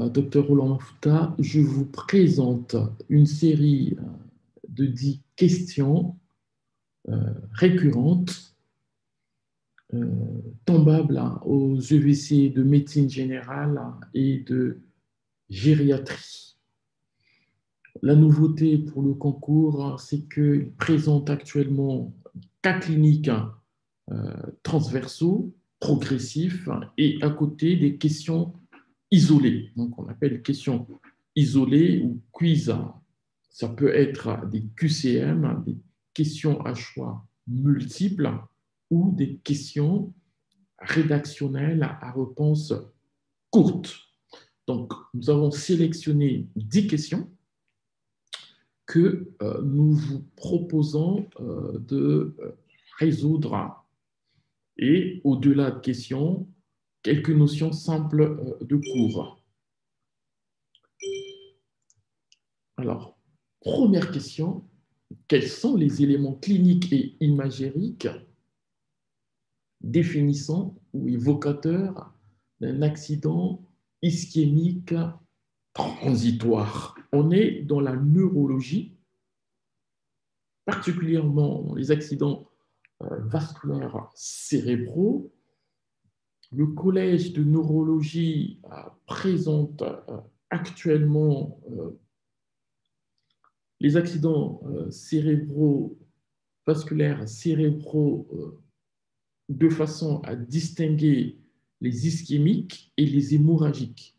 Dr Roland Mafuta, je vous présente une série de 10 questions récurrentes, tombables aux EVC de médecine générale et de gériatrie. La nouveauté pour le concours, c'est qu'il présente actuellement cas cliniques transversaux, progressifs, et à côté des questions isolées. Donc, on appelle questions isolées ou quiz. Ça peut être des QCM, des questions à choix multiples ou des questions rédactionnelles à réponse courte. Donc, nous avons sélectionné 10 questions que nous vous proposons de résoudre. Et au-delà de questions, quelques notions simples de cours. Alors, première question, quels sont les éléments cliniques et imagériques définissant ou évocateurs d'un accident ischémique transitoire? On est dans la neurologie, particulièrement dans les accidents vasculaires cérébraux. Le collège de neurologie présente actuellement les accidents vasculaires cérébraux de façon à distinguer les ischémiques et les hémorragiques.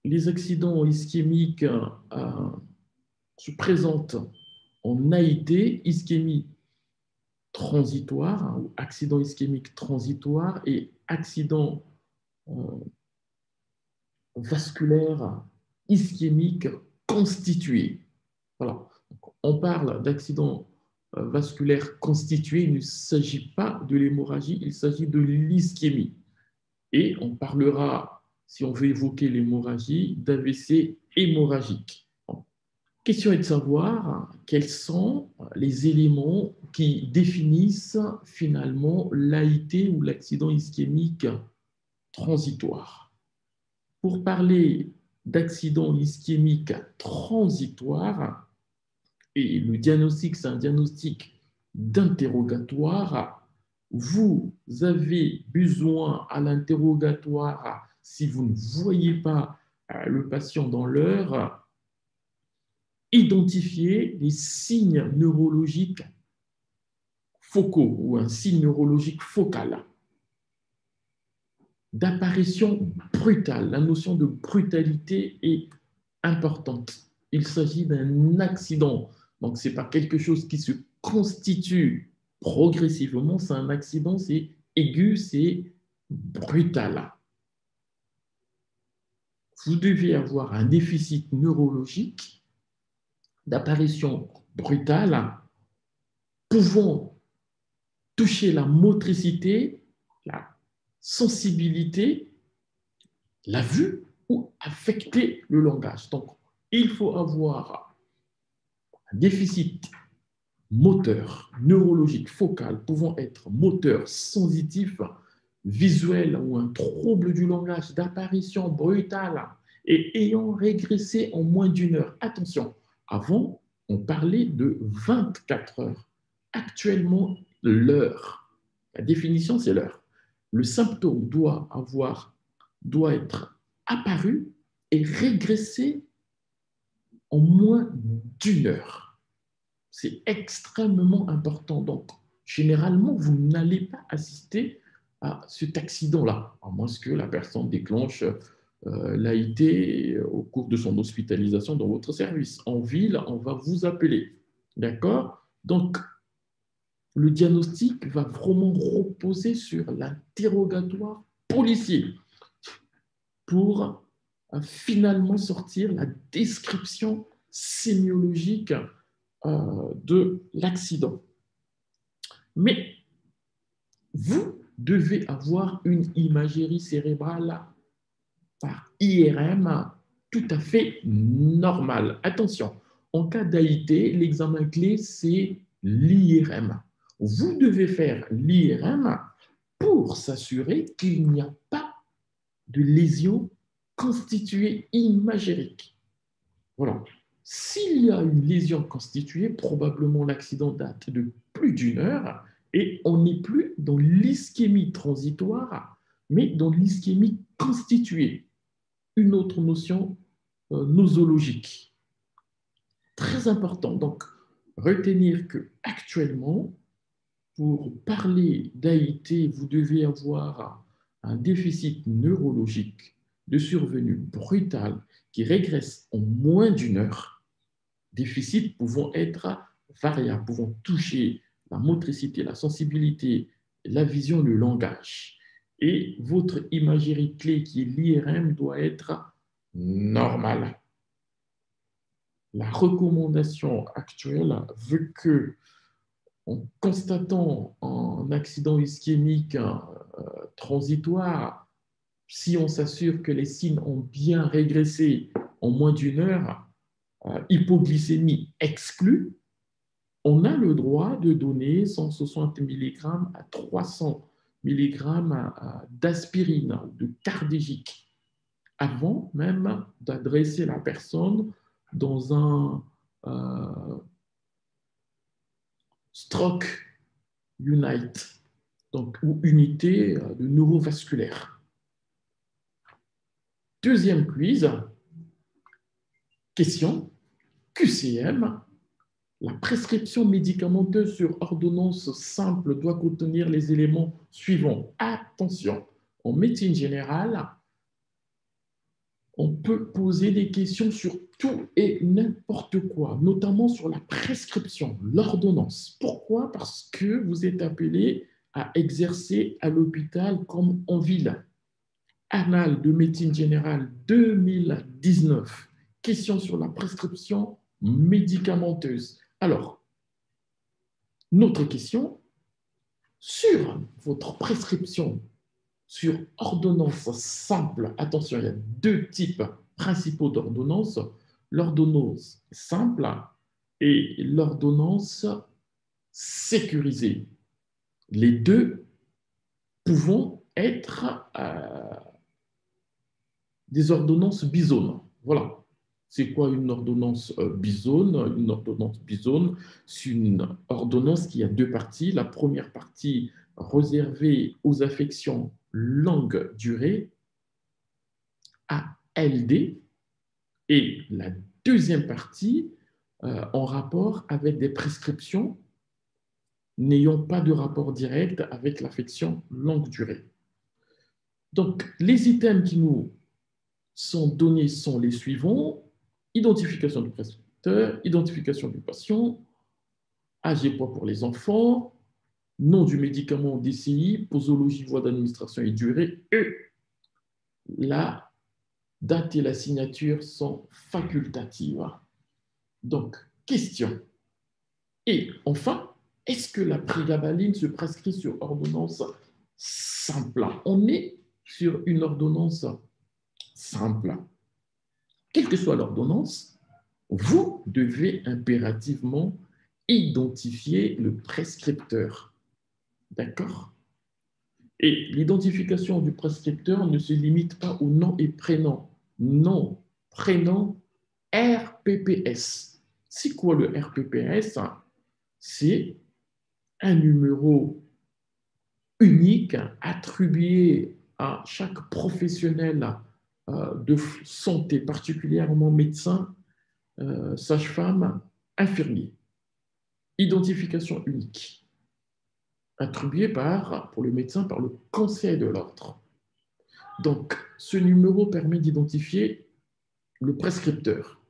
Les accidents ischémiques se présentent en AIT, ischémie transitoire, ou accident ischémique transitoire, et accident vasculaire ischémique constitué. Voilà. On parle d'accident vasculaire constitué, il ne s'agit pas de l'hémorragie, il s'agit de l'ischémie. Et on parlera, si on veut évoquer l'hémorragie, d'AVC hémorragique. Bon. Question est de savoir quels sont les éléments qui définissent finalement l'AIT ou l'accident ischémique transitoire. Pour parler d'accident ischémique transitoire, et le diagnostic, c'est un diagnostic d'interrogatoire, vous avez besoin à l'interrogatoire, si vous ne voyez pas le patient dans l'heure, identifier les signes neurologiques focaux ou un signe neurologique focal d'apparition brutale. La notion de brutalité est importante. Il s'agit d'un accident. Donc, ce n'est pas quelque chose qui se constitue progressivement. C'est un accident, c'est aigu, c'est brutal. Vous devez avoir un déficit neurologique d'apparition brutale pouvant toucher la motricité, la sensibilité, la vue ou affecter le langage. Donc, il faut avoir un déficit moteur, neurologique, focal, pouvant être moteur, sensitif, visuel ou un trouble du langage d'apparition brutale et ayant régressé en moins d'une heure. Attention, avant, on parlait de 24 heures. Actuellement, l'heure. La définition, c'est l'heure. Le symptôme doit être apparu et régressé en moins d'une heure. C'est extrêmement important. Donc, généralement, vous n'allez pas assister à cet accident-là, à moins que la personne déclenche l'AIT au cours de son hospitalisation dans votre service. En ville, on va vous appeler. D'accord? Donc, le diagnostic va vraiment reposer sur l'interrogatoire policier pour finalement sortir la description sémiologique de l'accident. Mais vous devez avoir une imagerie cérébrale par IRM tout à fait normale. Attention, en cas d'AIT, l'examen clé, c'est l'IRM. Vous devez faire l'IRM pour s'assurer qu'il n'y a pas de lésions constituées imagériques. Voilà. S'il y a une lésion constituée, probablement l'accident date de plus d'une heure et on n'est plus dans l'ischémie transitoire, mais dans l'ischémie constituée, une autre notion nosologique. Très important. Donc, retenir que actuellement, pour parler d'AIT, vous devez avoir un déficit neurologique de survenue brutale qui régresse en moins d'une heure, déficit pouvant être variable, pouvant toucher la motricité, la sensibilité, la vision, le langage. Et votre imagerie clé qui est l'IRM doit être normale. La recommandation actuelle veut que, en constatant un accident ischémique transitoire, si on s'assure que les signes ont bien régressé en moins d'une heure, hypoglycémie exclue, on a le droit de donner 160 mg à 300 mg d'aspirine, de cardégique, avant même d'adresser la personne dans un stroke unite, donc, ou unité de neurovasculaire. Deuxième quiz, question QCM. La prescription médicamenteuse sur ordonnance simple doit contenir les éléments suivants. Attention, en médecine générale, on peut poser des questions sur tout et n'importe quoi, notamment sur la prescription, l'ordonnance. Pourquoi? Parce que vous êtes appelé à exercer à l'hôpital comme en ville. Annales de médecine générale 2019. Question sur la prescription médicamenteuse. Alors, notre question, sur votre prescription sur ordonnance simple, attention, il y a deux types principaux d'ordonnance, l'ordonnance simple et l'ordonnance sécurisée. Les deux pouvant être des ordonnances bisones. Voilà. C'est quoi une ordonnance bisone? Une ordonnance bisone, c'est une ordonnance qui a deux parties. La première partie réservée aux affections longue durée, ALD, et la deuxième partie en rapport avec des prescriptions n'ayant pas de rapport direct avec l'affection longue durée. Donc, les items qui nous sont donnés sont les suivants: identification du prescripteur, identification du patient, âge et poids pour les enfants, nom du médicament DCI, posologie, voie d'administration et durée, et la date et la signature sont facultatives. Donc, question. Et enfin, est-ce que la prégabaline se prescrit sur ordonnance simple? On est sur une ordonnance simple. Quelle que soit l'ordonnance, vous devez impérativement identifier le prescripteur. D'accord? Et l'identification du prescripteur ne se limite pas au nom et prénom. Nom, prénom, RPPS. C'est quoi le RPPS? C'est un numéro unique attribué à chaque professionnel de santé, particulièrement médecin, sage-femme, infirmier. Identification unique, attribuée pour le médecin par le conseil de l'ordre. Donc, ce numéro permet d'identifier le prescripteur.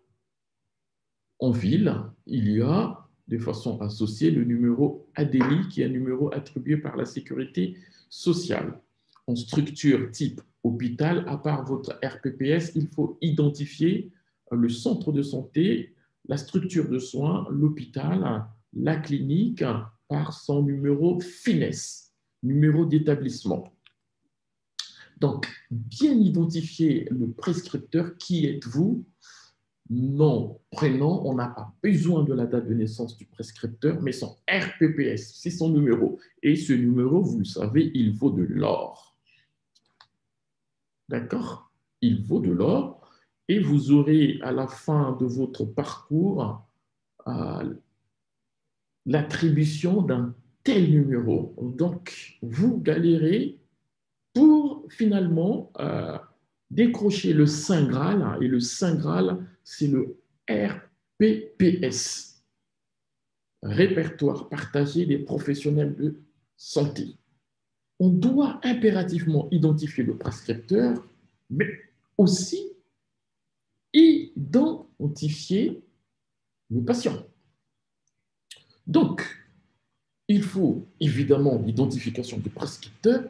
En ville, il y a de façon associée le numéro ADELI, qui est un numéro attribué par la sécurité sociale. En structure type hôpital, à part votre RPPS, il faut identifier le centre de santé, la structure de soins, l'hôpital, la clinique, par son numéro FINES, numéro d'établissement. Donc, bien identifier le prescripteur, qui êtes-vous? Nom, prénom, on n'a pas besoin de la date de naissance du prescripteur, mais son RPPS, c'est son numéro. Et ce numéro, vous le savez, il vaut de l'or. d'accord? Il vaut de l'or et vous aurez à la fin de votre parcours l'attribution d'un tel numéro. Donc, vous galérez pour finalement décrocher le Saint Graal. Et le Saint Graal, c'est le RPPS, répertoire partagé des professionnels de santé. On doit impérativement identifier le prescripteur, mais aussi identifier le patient. Donc, il faut évidemment l'identification du prescripteur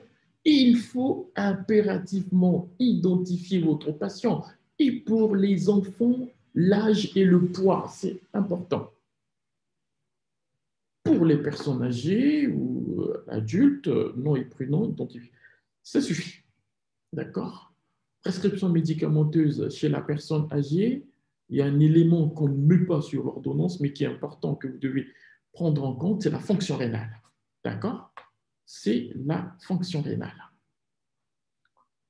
et il faut impérativement identifier votre patient. Et pour les enfants, l'âge et le poids, c'est important. Pour les personnes âgées ou adultes, nom et prénom identifiés. Ça suffit. D'accord? Prescription médicamenteuse chez la personne âgée, il y a un élément qu'on ne met pas sur l'ordonnance, mais qui est important que vous devez prendre en compte, c'est la fonction rénale. D'accord? C'est la fonction rénale.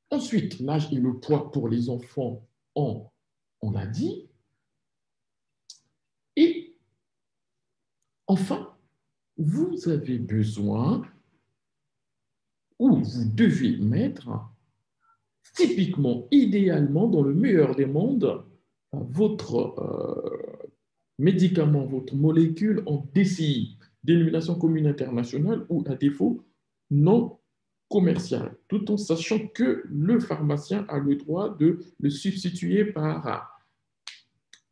Ensuite, l'âge et le poids pour les enfants, on l'a dit. Et enfin, vous avez besoin ou vous devez mettre typiquement, idéalement, dans le meilleur des mondes, votre médicament, votre molécule en DCI, dénomination commune internationale, ou à défaut, non commercial, tout en sachant que le pharmacien a le droit de le substituer par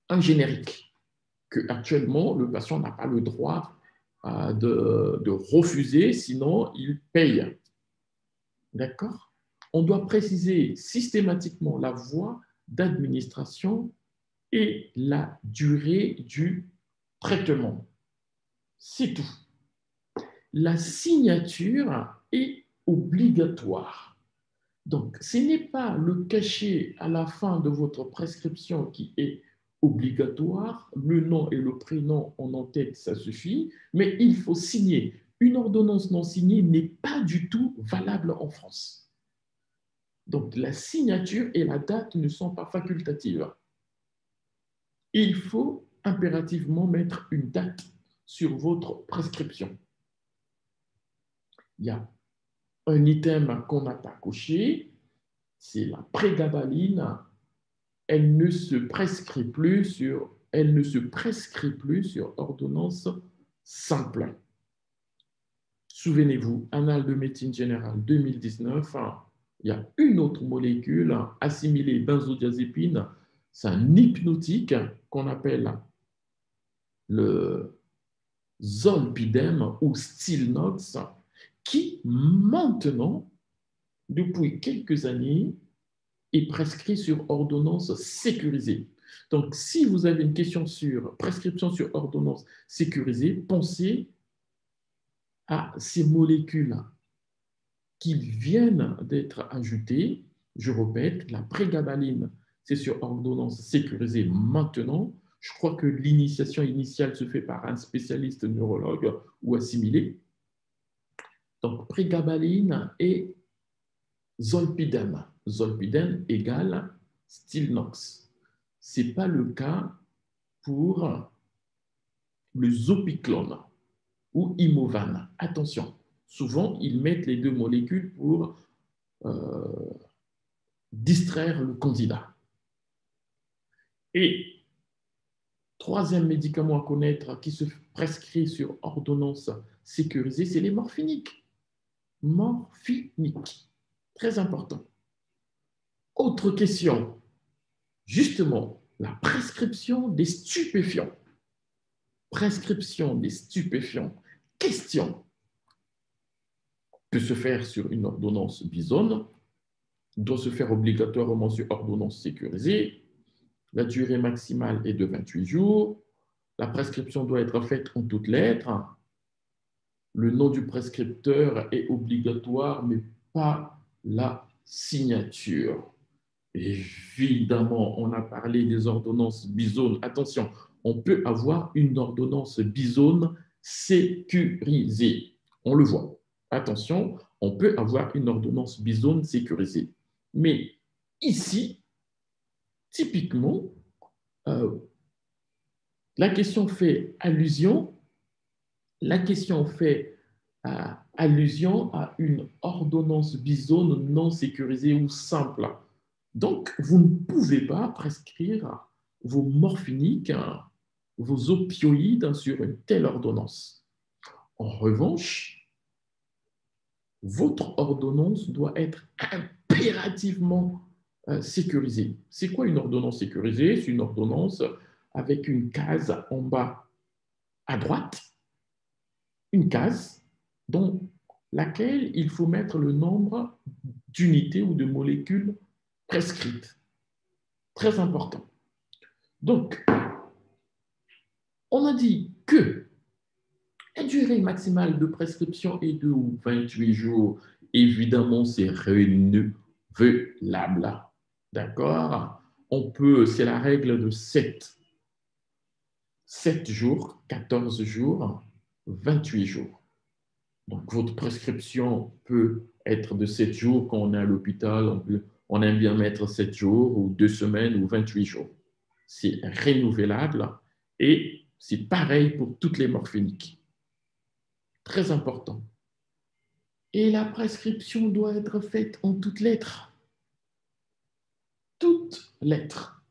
un générique, que actuellement le patient n'a pas le droit de refuser, sinon il paye. D'accord? On doit préciser systématiquement la voie d'administration et la durée du traitement. C'est tout. La signature est obligatoire. Donc, ce n'est pas le cachet à la fin de votre prescription qui est obligatoire. Le nom et le prénom en tête, ça suffit, mais il faut signer. Une ordonnance non signée n'est pas du tout valable en France. Donc, la signature et la date ne sont pas facultatives. Il faut impérativement mettre une date sur votre prescription. Il y a un item qu'on n'a pas coché, c'est la prégabaline. Elle ne se prescrit plus sur ordonnance simple. Souvenez-vous, Annales de médecine générale 2019, il y a une autre molécule assimilée benzodiazépine, c'est un hypnotique qu'on appelle le zolpidem ou Stilnox, qui maintenant, depuis quelques années, est prescrit sur ordonnance sécurisée. Donc, si vous avez une question sur prescription sur ordonnance sécurisée, pensez à ces molécules qui viennent d'être ajoutées. Je répète, la prégabaline, c'est sur ordonnance sécurisée maintenant. Je crois que l'initiation initiale se fait par un spécialiste neurologue ou assimilé. Donc, prégabaline et zolpidem. Zolpidem égale Stilnox. Ce n'est pas le cas pour le zopiclone ou Imovan. Attention, souvent, ils mettent les deux molécules pour distraire le candidat. Et troisième médicament à connaître qui se prescrit sur ordonnance sécurisée, c'est les morphiniques. Morphiniques. Très important. Autre question. Justement, la prescription des stupéfiants. Prescription des stupéfiants. Question. Peut se faire sur une ordonnance bisone, doit se faire obligatoirement sur ordonnance sécurisée. La durée maximale est de 28 jours. La prescription doit être faite en toutes lettres. Le nom du prescripteur est obligatoire, mais pas la signature. Évidemment, on a parlé des ordonnances bisones. Attention, on peut avoir une ordonnance bisone sécurisée. On le voit. Attention, on peut avoir une ordonnance bisone sécurisée. Mais ici, typiquement, euh, la question fait allusion, allusion à une ordonnance bisone non sécurisée ou simple. Donc, vous ne pouvez pas prescrire vos morphiniques, vos opioïdes sur une telle ordonnance. En revanche, votre ordonnance doit être impérativement sécurisée. C'est quoi une ordonnance sécurisée? C'est une ordonnance avec une case en bas à droite, une case dans laquelle il faut mettre le nombre d'unités ou de molécules prescrites. Très important. Donc, on a dit que la durée maximale de prescription est de 28 jours. Évidemment, c'est renouvelable. D'accord? On peut, c'est la règle de 7. 7 jours, 14 jours, 28 jours. Donc, votre prescription peut être de 7 jours quand on est à l'hôpital. On aime bien mettre 7 jours ou 2 semaines ou 28 jours. C'est renouvelable et c'est pareil pour toutes les morphiniques. Très important. Et la prescription doit être faite en toutes lettres. Toutes lettres.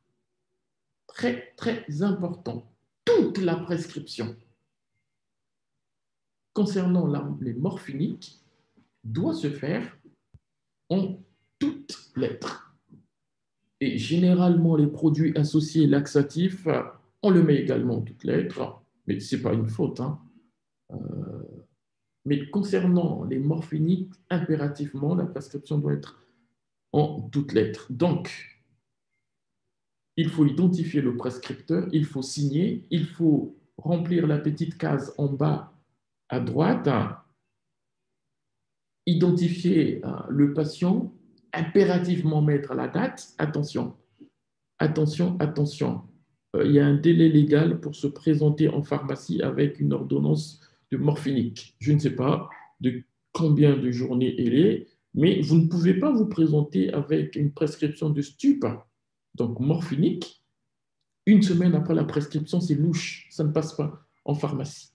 Très, très important. Toute la prescription concernant les morphiniques doit se faire en toutes lettres. Et généralement, les produits associés laxatifs, on le met également en toutes lettres, mais ce n'est pas une faute. Hein. Mais concernant les morphiniques, impérativement, la prescription doit être en toutes lettres. Donc, il faut identifier le prescripteur, il faut signer, il faut remplir la petite case en bas à droite, identifier le patient, impérativement mettre la date. Attention, attention, attention. Il y a un délai légal pour se présenter en pharmacie avec une ordonnance de morphinique. Je ne sais pas de combien de journées elle est, mais vous ne pouvez pas vous présenter avec une prescription de stup, donc morphinique. Une semaine après la prescription, c'est louche, ça ne passe pas en pharmacie.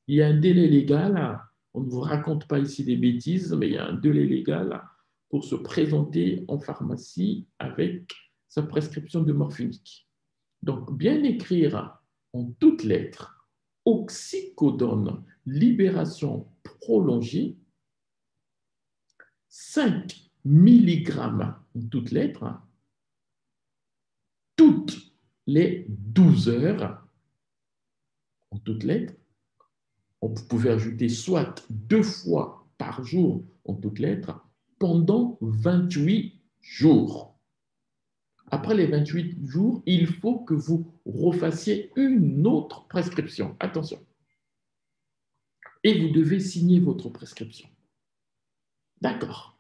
Il y a un délai légal, on ne vous raconte pas ici des bêtises, mais il y a un délai légal pour se présenter en pharmacie avec sa prescription de morphinique. Donc, bien écrire en toutes lettres, oxycodone, libération prolongée, 5 mg en toutes lettres, toutes les 12 heures, en toutes lettres. On pouvait ajouter soit 2 fois par jour en toutes lettres pendant 28 jours. Après les 28 jours, il faut que vous refassiez une autre prescription. Attention. Et vous devez signer votre prescription. D'accord.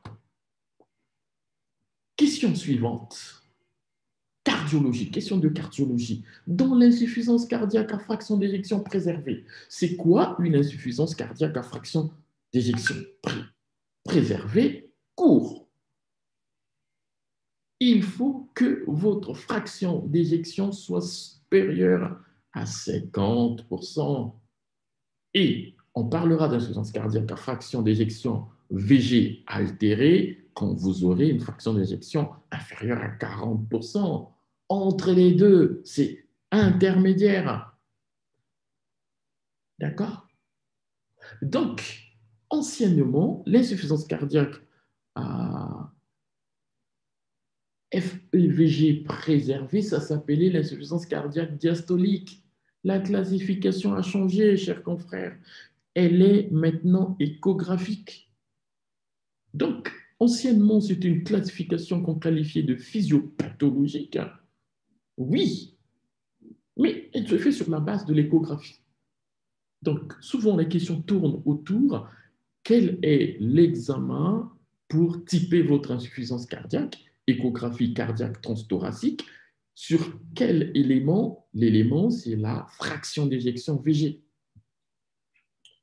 Question suivante. Cardiologie, question de cardiologie. Dans l'insuffisance cardiaque à fraction d'éjection préservée, c'est quoi une insuffisance cardiaque à fraction d'éjection préservée court? Il faut que votre fraction d'éjection soit supérieure à 50%. Et on parlera d'insuffisance cardiaque à fraction d'éjection VG altérée quand vous aurez une fraction d'éjection inférieure à 40%. Entre les deux, c'est intermédiaire. D'accord? Donc, anciennement, l'insuffisance cardiaque à FEVG préservée, ça s'appelait l'insuffisance cardiaque diastolique. La classification a changé, chers confrères. Elle est maintenant échographique. Donc, anciennement, c'était une classification qu'on qualifiait de physiopathologique. Oui, mais elle se fait sur la base de l'échographie. Donc, souvent, les questions tournent autour quel est l'examen pour typer votre insuffisance cardiaque, échographie cardiaque transthoracique, sur quel élément? L'élément, c'est la fraction d'éjection VG.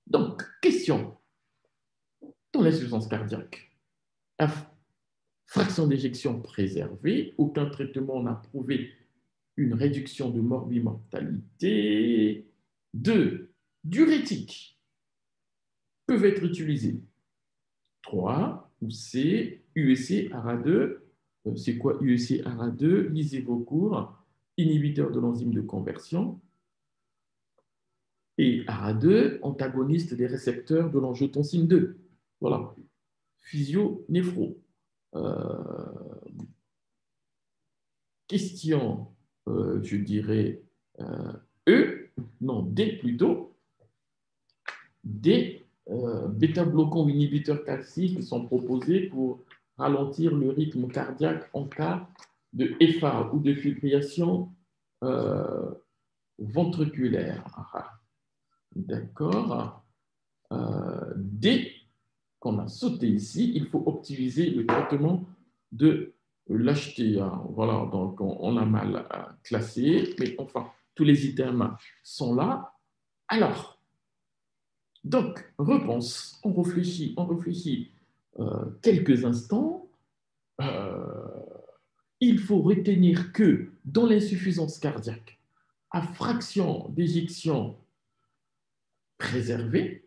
Donc, question dans l'insuffisance cardiaque fraction d'éjection préservée, aucun traitement n'a prouvé une réduction de morbimortalité. 2. Diurétiques peuvent être utilisés. 3. Ou C. UEC ARA2. C'est quoi UEC ARA2? Lisez vos cours. Inhibiteur de l'enzyme de conversion. Et ARA2, antagoniste des récepteurs de l'angiotensine 2. Voilà. Physio-néphro. Question, je dirais E, non, D plutôt. D, bêta-bloquants ou inhibiteurs calciques sont proposés pour ralentir le rythme cardiaque en cas de FA ou de fibrillation ventriculaire. D'accord. D, qu'on a sauté ici, il faut optimiser le traitement de l'HTA. Voilà, donc on a mal classé, mais enfin, tous les items sont là. Alors, donc, réponse, on réfléchit quelques instants. Il faut retenir que dans l'insuffisance cardiaque, à fraction d'éjection préservée,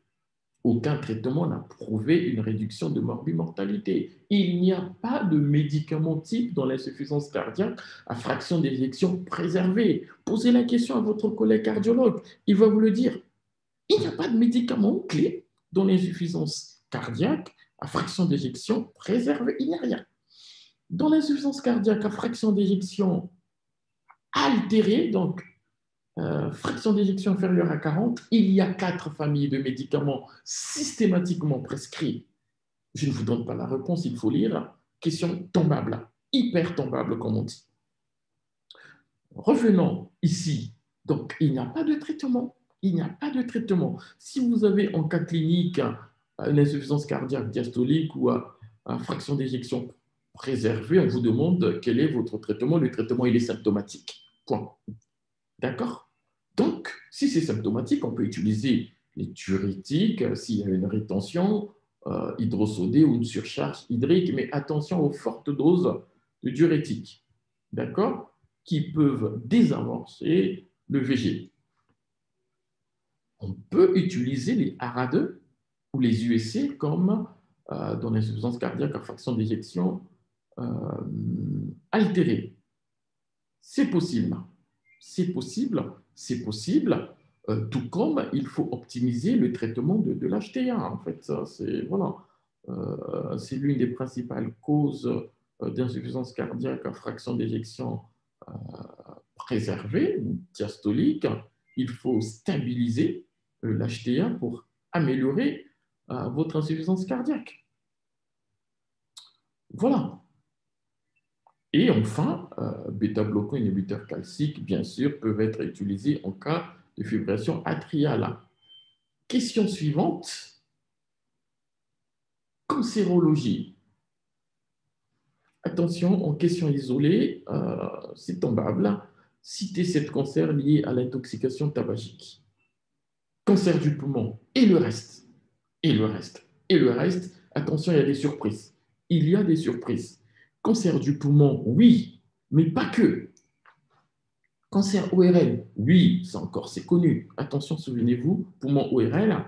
aucun traitement n'a prouvé une réduction de morbimortalité. Il n'y a pas de médicament type dans l'insuffisance cardiaque à fraction d'éjection préservée. Posez la question à votre collègue cardiologue, il va vous le dire. Il n'y a pas de médicament clé dans l'insuffisance cardiaque à fraction d'éjection préservée. Il n'y a rien. Dans l'insuffisance cardiaque à fraction d'éjection altérée, donc fraction d'éjection inférieure à 40, il y a 4 familles de médicaments systématiquement prescrits. Je ne vous donne pas la réponse, il faut lire. Question tombable, hyper tombable comme on dit. Revenons ici. Donc, il n'y a pas de traitement. Il n'y a pas de traitement. Si vous avez en cas clinique une insuffisance cardiaque diastolique ou une fraction d'éjection préservée, on vous demande quel est votre traitement. Le traitement, il est symptomatique. Point. D'accord? Donc, si c'est symptomatique, on peut utiliser les diurétiques s'il y a une rétention hydrosodée ou une surcharge hydrique, mais attention aux fortes doses de diurétiques, d'accord, qui peuvent désamorcer le VG. On peut utiliser les ARA2 ou les USC comme dans l'insuffisance cardiaque à fraction d'éjection altérée. C'est possible. C'est possible, c'est possible, tout comme il faut optimiser le traitement de l'HTA. En fait, c'est voilà, c'est l'une des principales causes d'insuffisance cardiaque à fraction d'éjection préservée, diastolique. Il faut stabiliser l'HTA pour améliorer votre insuffisance cardiaque. Voilà. Et enfin, bêta-bloquants inhibiteurs calciques, bien sûr, peuvent être utilisés en cas de fibrillation atriale. Question suivante. Cancérologie. Attention, en question isolée, c'est tombable. Citez 7 cancers liés à l'intoxication tabagique. Cancer du poumon et le reste. Et le reste. Et le reste, attention, il y a des surprises. Il y a des surprises. Cancer du poumon, oui, mais pas que. Cancer ORL, oui, ça encore, c'est connu. Attention, souvenez-vous, poumon ORL,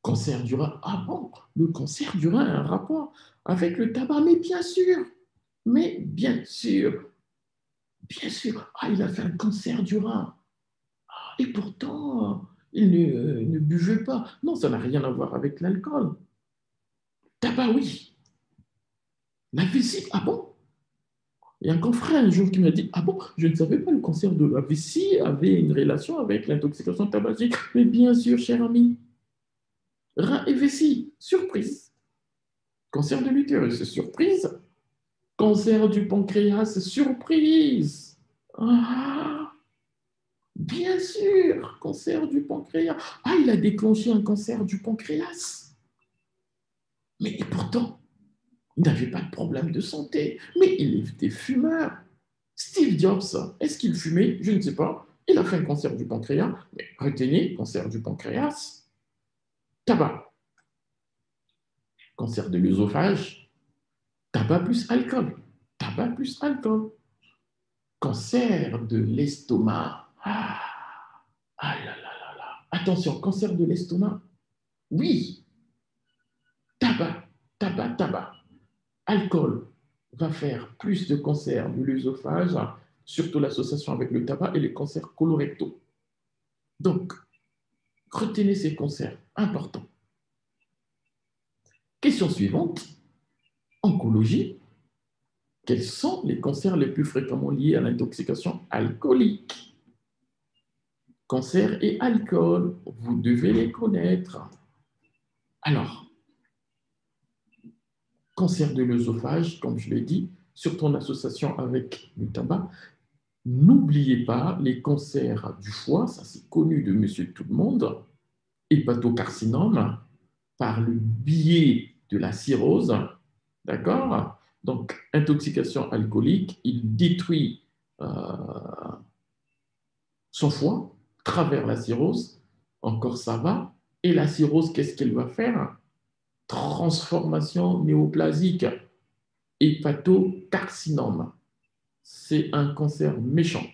cancer du rein. Ah bon, le cancer du rein a un rapport avec le tabac, mais bien sûr. Mais bien sûr. Bien sûr. Ah, il a fait un cancer du rein. Ah, et pourtant, il ne buvait pas. Non, ça n'a rien à voir avec l'alcool. Tabac, oui. La vessie, ah bon? Il y a un confrère un jour qui m'a dit, ah bon, je ne savais pas le cancer de la vessie avait une relation avec l'intoxication tabagique. Mais bien sûr, cher ami. Rein et vessie, surprise. Cancer de l'utérus, surprise. Cancer du pancréas, surprise. Ah, bien sûr, cancer du pancréas. Ah, il a déclenché un cancer du pancréas. Mais pourtant, il n'avait pas de problème de santé. Mais il était fumeur. Steve Jobs, est-ce qu'il fumait? Je ne sais pas. Il a fait un cancer du pancréas. Mais retenez, cancer du pancréas, tabac. Cancer de l'œsophage, Tabac plus alcool. Tabac plus alcool. Cancer de l'estomac. Ah là là là là. Attention, cancer de l'estomac. Oui, tabac, tabac, tabac. Alcool va faire plus de cancers de l'œsophage, surtout l'association avec le tabac et les cancers colorectaux. Donc, retenez ces cancers importants. Question suivante. Oncologie. Quels sont les cancers les plus fréquemment liés à l'intoxication alcoolique? Cancer et alcool, vous devez les connaître. Alors, cancer de l'œsophage, comme je l'ai dit, surtout en association avec le tabac. N'oubliez pas les cancers du foie, ça c'est connu de monsieur tout le monde, hépatocarcinome, par le biais de la cirrhose, d'accord? Donc, intoxication alcoolique, il détruit son foie, travers la cirrhose, encore ça va, et la cirrhose, qu'est-ce qu'elle va faire? Transformation néoplasique, hépatocarcinome. C'est un cancer méchant.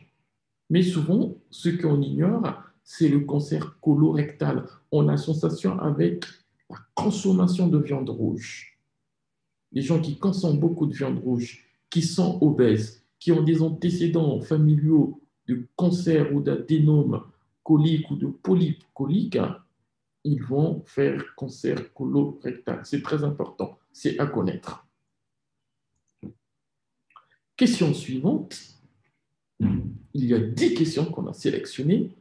Mais souvent, ce qu'on ignore, c'est le cancer colorectal. On a sensation avec la consommation de viande rouge. Les gens qui consomment beaucoup de viande rouge, qui sont obèses, qui ont des antécédents familiaux de cancer ou d'adénome colique ou de polype colique, ils vont faire cancer colorectal. C'est très important, c'est à connaître. Question suivante. Il y a 10 questions qu'on a sélectionnées.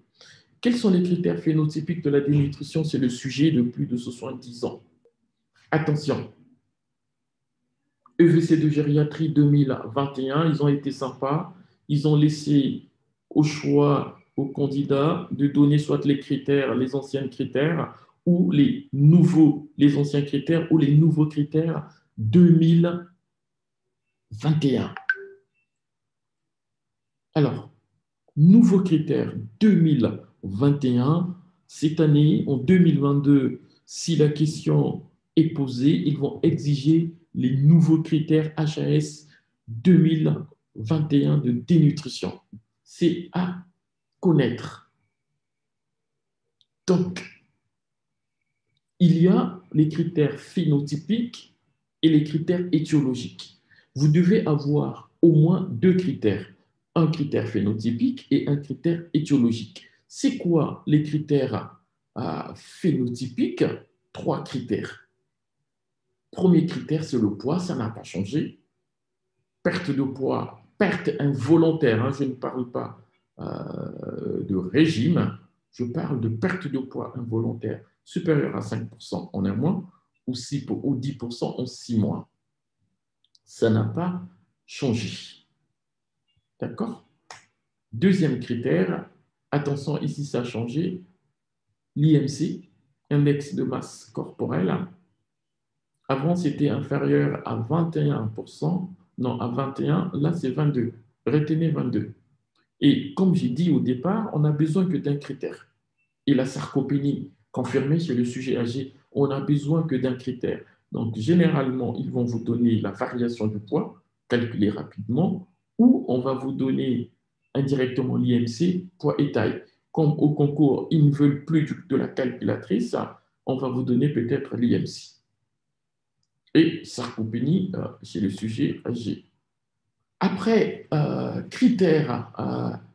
Quels sont les critères phénotypiques de la dénutrition chez le sujet de plus de 70 ans? Attention, EVC de gériatrie 2021, ils ont été sympas. Ils ont laissé au choix aux candidats de donner soit les critères, les anciens critères, ou les anciens critères, ou les nouveaux critères 2021. Alors, nouveaux critères 2021, cette année, en 2022, si la question est posée, ils vont exiger les nouveaux critères HAS 2021 de dénutrition. C'est à connaître. Donc, il y a les critères phénotypiques et les critères étiologiques. Vous devez avoir au moins 2 critères. Un critère phénotypique et un critère étiologique. C'est quoi les critères phénotypiques? 3 critères. Premier critère, c'est le poids, ça n'a pas changé. Perte de poids, perte involontaire, hein, je ne parle pas de régime, je parle de perte de poids involontaire supérieure à 5% en un mois ou 10% en 6 mois. Ça n'a pas changé. D'accord? Deuxième critère, attention, ici ça a changé, l'IMC, index de masse corporelle. Avant, c'était inférieur à 21%, non, à 21, là c'est 22. Retenez 22. Et comme j'ai dit au départ, on n'a besoin que d'un critère. Et la sarcopénie confirmée chez le sujet âgé, on n'a besoin que d'un critère. Donc, généralement, ils vont vous donner la variation du poids, calculée rapidement, ou on va vous donner indirectement l'IMC, poids et taille. Comme au concours, ils ne veulent plus de la calculatrice, on va vous donner peut-être l'IMC. Et sarcopénie chez le sujet âgé. Après, critères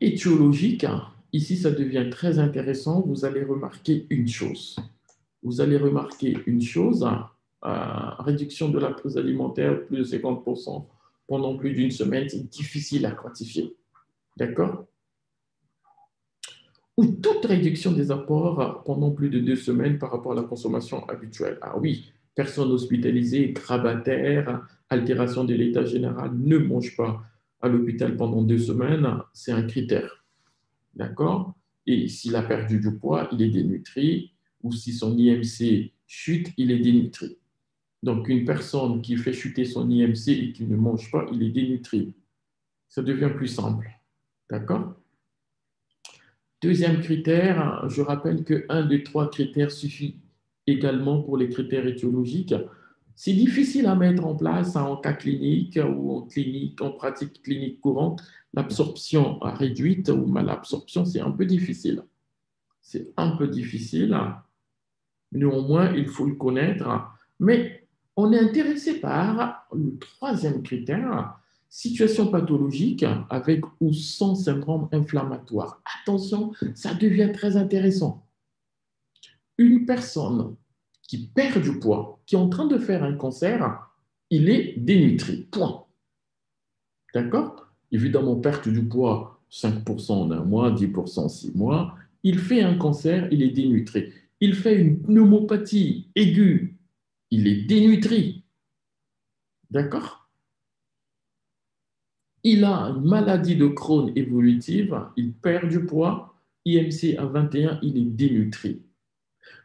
étiologiques, ici ça devient très intéressant. Vous allez remarquer une chose. Réduction de la prise alimentaire, plus de 50% pendant plus d'une semaine, c'est difficile à quantifier. D'accord? Ou toute réduction des apports pendant plus de 2 semaines par rapport à la consommation habituelle. Ah oui, personnes hospitalisées, grabataires, altération de l'état général, ne mangent pas à l'hôpital pendant 2 semaines, c'est un critère. D'accord? Et s'il a perdu du poids, il est dénutri, ou si son IMC chute, il est dénutri. Donc, une personne qui fait chuter son IMC et qui ne mange pas, il est dénutri. Ça devient plus simple. D'accord? Deuxième critère, je rappelle qu'un des 3 critères suffit également pour les critères étiologiques, C'est difficile à mettre en place en cas clinique ou en pratique clinique courante. L'absorption réduite ou malabsorption, c'est un peu difficile. C'est un peu difficile. Néanmoins, il faut le connaître. Mais on est intéressé par le troisième critère, situation pathologique avec ou sans syndrome inflammatoire. Attention, ça devient très intéressant. Une personne qui perd du poids, qui est en train de faire un cancer, il est dénutri. Point. D'accord? Évidemment, perte du poids, 5% en un mois, 10% en 6 mois. Il fait un cancer, il est dénutri. Il fait une pneumopathie aiguë, il est dénutri. D'accord? Il a une maladie de Crohn évolutive, il perd du poids, IMC à 21, il est dénutri.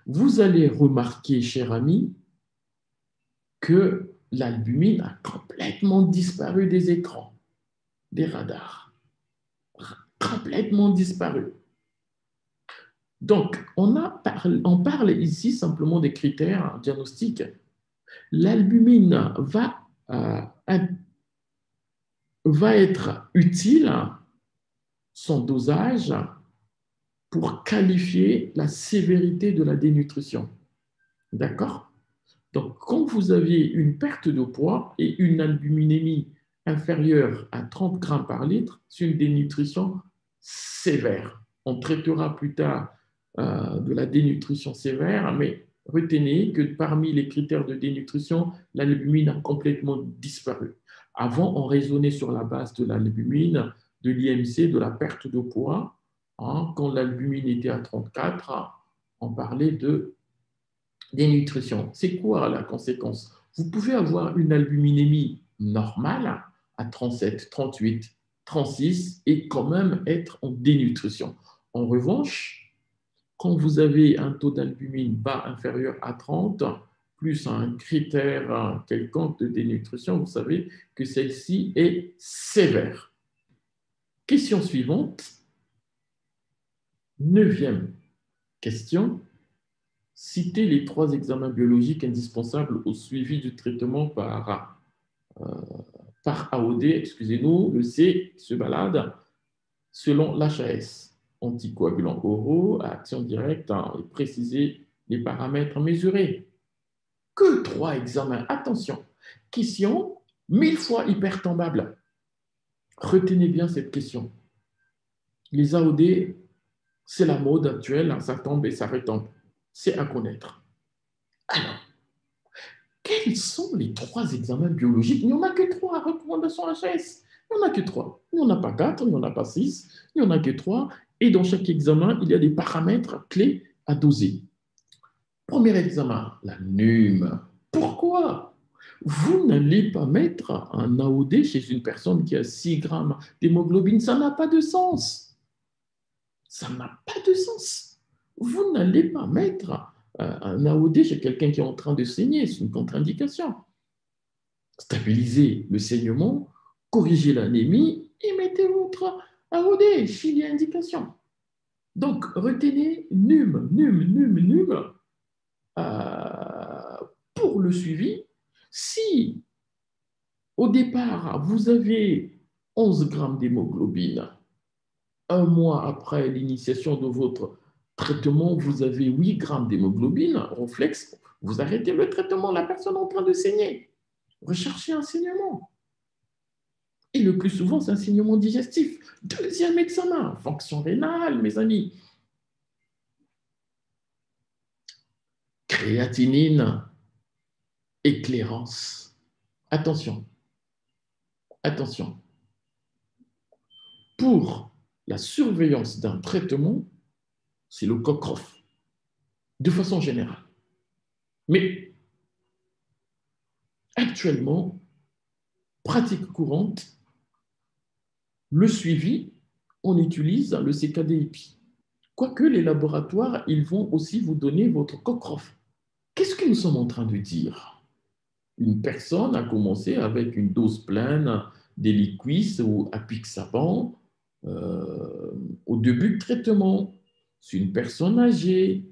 Vous allez remarquer, cher ami, que l'albumine a complètement disparu des écrans, des radars. Complètement disparu. Donc, on parle ici simplement des critères diagnostiques. L'albumine va être utile, son dosage, pour qualifier la sévérité de la dénutrition. D'accord? Donc, quand vous avez une perte de poids et une albuminémie inférieure à 30 grammes par litre, c'est une dénutrition sévère. On traitera plus tard de la dénutrition sévère, mais retenez que parmi les critères de dénutrition, l'albumine a complètement disparu. Avant, on raisonnait sur la base de l'albumine, de l'IMC, de la perte de poids. Hein, quand l'albumine était à 34, on parlait de dénutrition. C'est quoi la conséquence? Vous pouvez avoir une albuminémie normale à 37, 38, 36 et quand même être en dénutrition. En revanche, quand vous avez un taux d'albumine bas inférieur à 30, plus un critère quelconque de dénutrition, vous savez que celle-ci est sévère. Question suivante. 9e question. Citez les 3 examens biologiques indispensables au suivi du traitement par AOD, excusez-nous, le C se balade selon l'HAS, anticoagulants oraux, à action directe, et préciser les paramètres mesurés. Que 3 examens. Attention, question 1000 fois hypertombable. Retenez bien cette question. Les AOD, c'est la mode actuelle, ça tombe et ça retombe. C'est à connaître. Alors, quels sont les 3 examens biologiques? Il n'y en a que 3 recommandations HS. Il n'y en a que 3. Il n'y en a pas 4, il n'y en a pas 6, il n'y en a que 3. Et dans chaque examen, il y a des paramètres clés à doser. Premier examen, la NUM. Pourquoi? Vous n'allez pas mettre un AOD chez une personne qui a 6 grammes d'hémoglobine. Ça n'a pas de sens. Ça n'a pas de sens. Vous n'allez pas mettre un AOD chez quelqu'un qui est en train de saigner. C'est une contre-indication. Stabilisez le saignement, corrigez l'anémie et mettez votre AOD s'il y a indication. Donc, retenez NUM pour le suivi. Si au départ, vous avez 11 grammes d'hémoglobine, un mois après l'initiation de votre traitement, vous avez 8 grammes d'hémoglobine, réflexe, vous arrêtez le traitement, la personne est en train de saigner. Recherchez un saignement. Et le plus souvent, c'est un saignement digestif. Deuxième examen, fonction rénale, mes amis. Créatinine, éclairance. Attention, attention. Pour la surveillance d'un traitement, c'est le Cockcroft, de façon générale. Mais actuellement, pratique courante, le suivi, on utilise le CKD-EPI. Quoique les laboratoires, ils vont aussi vous donner votre Cockcroft. Qu'est-ce que nous sommes en train de dire? Une personne a commencé avec une dose pleine d'Eliquis ou Apixaban au début de traitement. C'est une personne âgée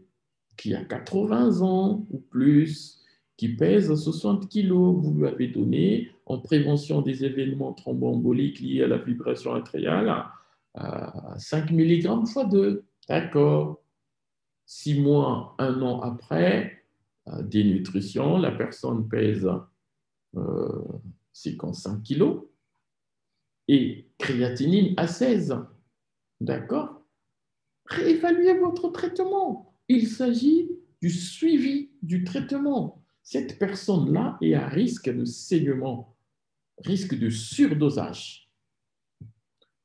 qui a 80 ans ou plus, qui pèse 60 kilos. Vous lui avez donné en prévention des événements thromboemboliques liés à la fibrillation atriale 5 mg fois 2. D'accord. 6 mois, 1 an après, dénutrition, la personne pèse 55 kilos et créatinine à 16. D'accord? Réévaluez votre traitement. Il s'agit du suivi du traitement. Cette personne-là est à risque de saignement, risque de surdosage.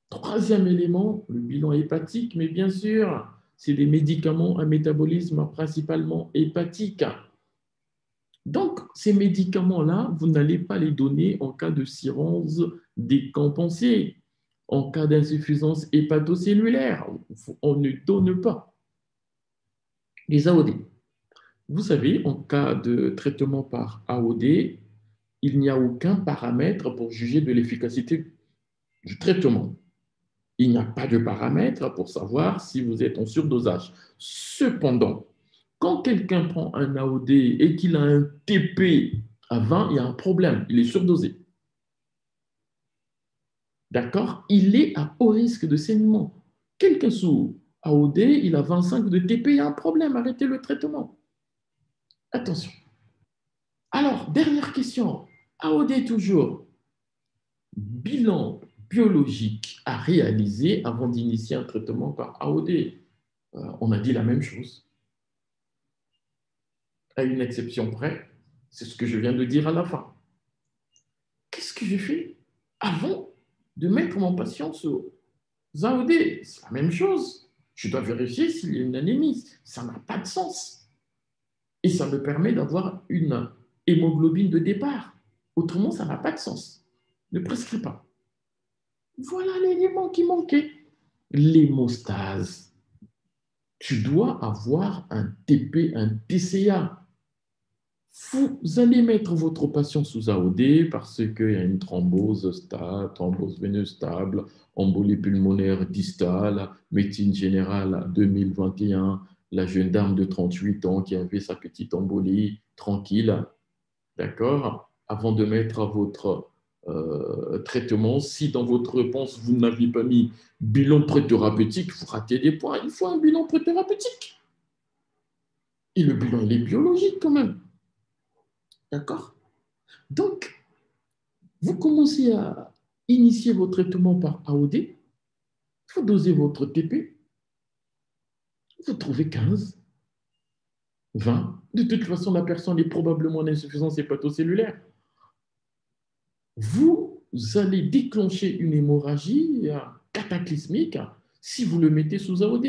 Troisième élément, le bilan hépatique, mais bien sûr, c'est des médicaments à métabolisme principalement hépatique. Donc, ces médicaments-là, vous n'allez pas les donner en cas de cirrhose décompensée, en cas d'insuffisance hépatocellulaire. On ne donne pas les AOD. Vous savez, en cas de traitement par AOD, il n'y a aucun paramètre pour juger de l'efficacité du traitement. Il n'y a pas de paramètre pour savoir si vous êtes en surdosage. Cependant, quand quelqu'un prend un AOD et qu'il a un TP à 20, il y a un problème, il est surdosé. D'accord? Il est à haut risque de saignement. Quelqu'un sous AOD, il a 25 de TP, il y a un problème, arrêtez le traitement. Attention. Alors, dernière question. AOD toujours. Bilan biologique à réaliser avant d'initier un traitement par AOD. On a dit la même chose. À une exception près, c'est ce que je viens de dire à la fin. Qu'est-ce que je fais avant de mettre mon patient sous AOD? C'est la même chose. Je dois vérifier s'il y a une anémie. Ça n'a pas de sens. Et ça me permet d'avoir une hémoglobine de départ. Autrement, ça n'a pas de sens. Ne prescris pas. Voilà l'élément qui manquait. L'hémostase. Tu dois avoir un TP, un TCA. Vous allez mettre votre patient sous AOD parce qu'il y a une thrombose stable, thrombose veineuse stable, embolie pulmonaire distale, médecine générale 2021, la jeune dame de 38 ans qui avait sa petite embolie, tranquille, d'accord? Avant de mettre votre traitement, si dans votre réponse, vous n'avez pas mis bilan préthérapeutique, vous ratez des points. Il faut un bilan préthérapeutique. Et le bilan, il est biologique quand même. D'accord? Donc, vous commencez à initier votre traitement par AOD, vous dosez votre TP, vous trouvez 15, 20. De toute façon, la personne est probablement en insuffisance hépatocellulaire. Vous allez déclencher une hémorragie cataclysmique si vous le mettez sous AOD.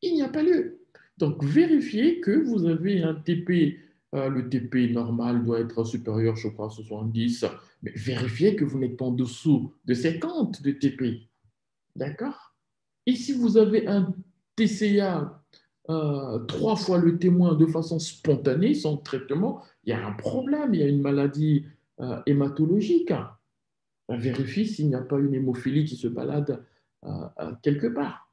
Il n'y a pas lieu. Donc, vérifiez que vous avez un TP. Le TP normal doit être supérieur, je crois, à 70. Mais vérifiez que vous n'êtes pas en dessous de 50 de TP. D'accord? Et si vous avez un TCA 3 fois le témoin de façon spontanée, sans traitement, il y a un problème, il y a une maladie hématologique. Vérifie s'il n'y a pas une hémophilie qui se balade quelque part.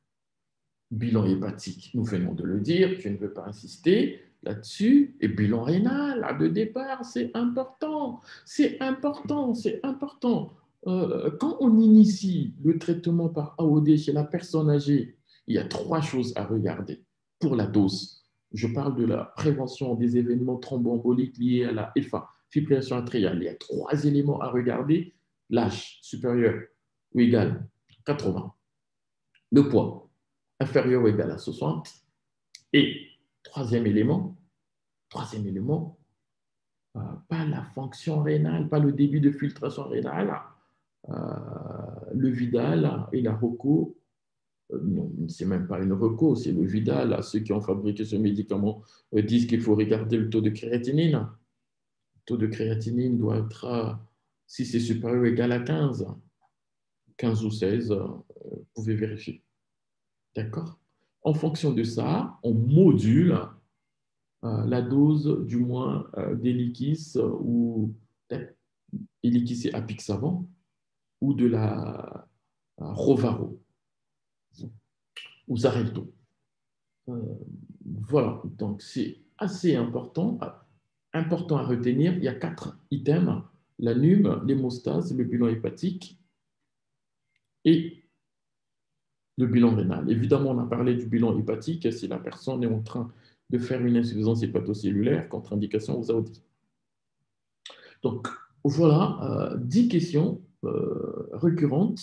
Bilan hépatique, nous venons de le dire, je ne veux pas insister là-dessus. Et bilan rénal, là, de départ, c'est important. C'est important, c'est important. Quand on initie le traitement par AOD chez la personne âgée, il y a 3 choses à regarder pour la dose. Je parle de la prévention des événements thromboemboliques liés à la FA, fibrillation atriale. Il y a 3 éléments à regarder. L'âge supérieur ou égal 80. Le poids inférieur ou égal à 60. Et troisième élément, pas la fonction rénale, pas le débit de filtration rénale, le Vidal et la ROCO. Non, c'est même pas une ROCO, c'est le Vidal. Ceux qui ont fabriqué ce médicament disent qu'il faut regarder le taux de créatinine. Le taux de créatinine doit être, si c'est supérieur ou égal à 15, 15 ou 16, vous pouvez vérifier. D'accord? En fonction de ça, on module la dose du moins d'Eliquis ou Eliquis et Apixavan ou de la Rovaro ou Xarelto. Voilà, donc c'est assez important. important à retenir, il y a 4 items, l'anume, l'hémostase, le bilan hépatique et le bilan rénal. Évidemment, on a parlé du bilan hépatique si la personne est en train de faire une insuffisance hépatocellulaire, contre-indication aux AOD. Donc, voilà 10 questions récurrentes,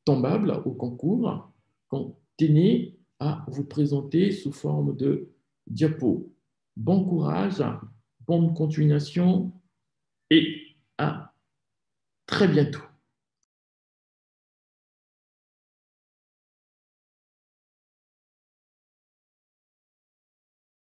tombables au concours, qu'on tenait à vous présenter sous forme de diapo. Bon courage, bonne continuation et à très bientôt.